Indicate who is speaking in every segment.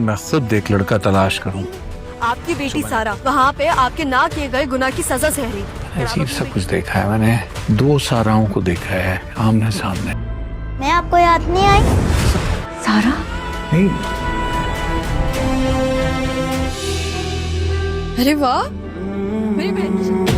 Speaker 1: मैं खुद एक लड़का तलाश करूं।
Speaker 2: आपकी बेटी सारा वहाँ पे आपके ना किए गए गुनाह की सजा सह रही।
Speaker 1: अजीब सा कुछ देखा है मैंने, 2 साराओं को देखा है आमने सामने।
Speaker 3: मैं आपको याद नहीं आई?
Speaker 2: सारा
Speaker 1: नहीं,
Speaker 2: अरे वाह, मेरी बहन।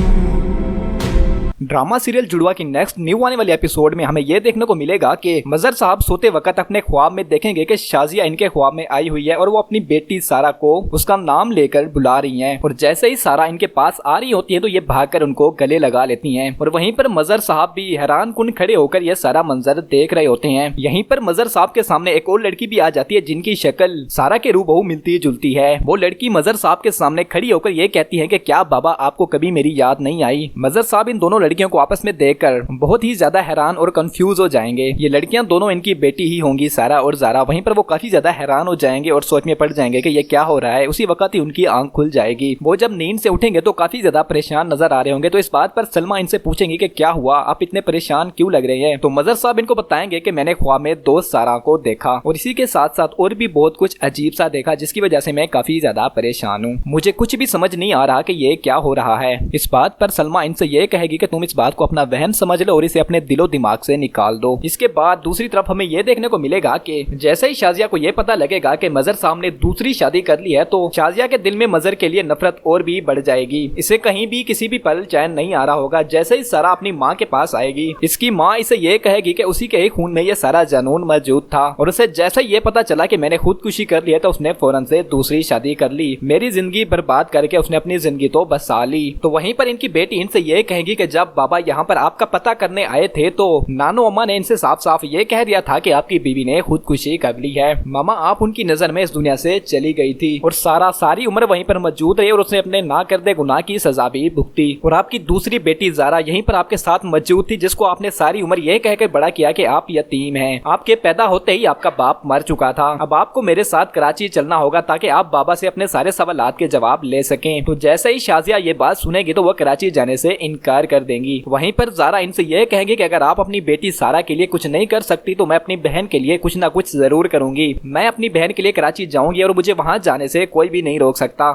Speaker 4: ड्रामा सीरियल जुड़वा की नेक्स्ट न्यू आने वाले एपिसोड में हमें यह देखने को मिलेगा कि मजहर साहब सोते वक्त अपने ख्वाब में देखेंगे कि शाजिया इनके ख्वाब में आई हुई है और वो अपनी बेटी सारा को उसका नाम लेकर बुला रही हैं। और जैसे ही सारा इनके पास आ रही होती है तो ये भागकर उनको गले लगा लेती हैं। और वहीं पर मजहर साहब भी हैरान कुन खड़े होकर यह सारा मंजर देख रहे होते हैं। यहीं पर मजहर साहब के सामने एक और लड़की भी आ जाती है जिनकी शक्ल सारा के रूबहू मिलती जुलती है। वो लड़की मजहर साहब के सामने खड़ी होकर ये कहती है कि क्या बाबा आपको कभी मेरी याद नहीं आई। मजहर साहब इन दोनों लड़कियों को आपस में देखकर बहुत ही ज्यादा हैरान और कंफ्यूज हो जाएंगे। ये लड़कियां दोनों इनकी बेटी ही होंगी, सारा और ज़ारा। वहीं पर वो काफी ज्यादा हैरान हो जाएंगे और सोच में पड़ जाएंगे कि ये क्या हो रहा है। उसी वक्त ही उनकी आंख खुल जाएगी। वो जब नींद से उठेंगे तो काफी ज्यादा परेशान नजर आ रहे होंगे। तो इस बात पर सलमा इनसे पूछेंगी कि क्या हुआ, आप इतने परेशान क्यों लग रहे हैं। तो मजहर साहब इनको बताएंगे कि मैंने ख्वाब में दोस्त सारा को देखा और इसी के साथ साथ और भी बहुत कुछ अजीब सा देखा जिसकी वजह से मैं काफी ज्यादा परेशान हूँ। मुझे कुछ भी समझ नहीं आ रहा कि ये क्या हो रहा है। इस बात पर सलमा इनसे ये कहेगी कि तुम इस बात को अपना वहम समझ लो और इसे अपने दिलो दिमाग से निकाल दो। इसके बाद दूसरी तरफ हमें यह देखने को मिलेगा कि जैसे ही शाजिया को यह पता लगेगा कि मजहर साहब ने दूसरी शादी कर ली है तो शाजिया के दिल में मजहर के लिए नफरत और भी बढ़ जाएगी। इसे कहीं भी किसी भी पल चैन नहीं आ रहा होगा। जैसे ही सारा अपनी माँ के पास आएगी, इसकी माँ इसे ये कहेगी कि उसी के ही खून में ये सारा जनून मौजूद था और उसे जैसे ये पता चला कि मैंने खुदकुशी कर ली है तो उसने फौरन से दूसरी शादी कर ली। मेरी जिंदगी बर्बाद करके उसने अपनी जिंदगी तो बसा ली। तो वहीं पर इनकी बेटी इनसे ये कहेगी कि जब बाबा यहाँ पर आपका पता करने आए थे तो नानो अम्मा ने इनसे साफ साफ ये कह दिया था कि आपकी बीवी ने खुदकुशी कर ली है। मामा आप उनकी नजर में इस दुनिया से चली गई थी और सारा सारी उम्र वहीं पर मौजूद रही और उसने अपने ना कर दे गुनाह की सजा भी भुगती। और आपकी दूसरी बेटी ज़ारा यहीं पर आपके साथ मौजूद थी जिसको आपने सारी उम्र ये कहकर बड़ा किया कि आप यतीम हैं। आपके पैदा होते ही आपका बाप मर चुका था। अब आपको मेरे साथ कराची चलना होगा ताकि आप बाबा से अपने सारे सवालात के जवाब ले सकें। तो जैसे ही शाजिया ये बात सुनेगी तो वह कराची जाने से इनकार कर देंगी। वहीं पर ज़ारा इनसे यह कहेंगे कि अगर आप अपनी बेटी सारा के लिए कुछ नहीं कर सकती तो मैं अपनी बहन के लिए कुछ ना कुछ जरूर करूंगी। मैं अपनी बहन के लिए कराची जाऊंगी और मुझे वहां जाने से कोई भी नहीं रोक सकता।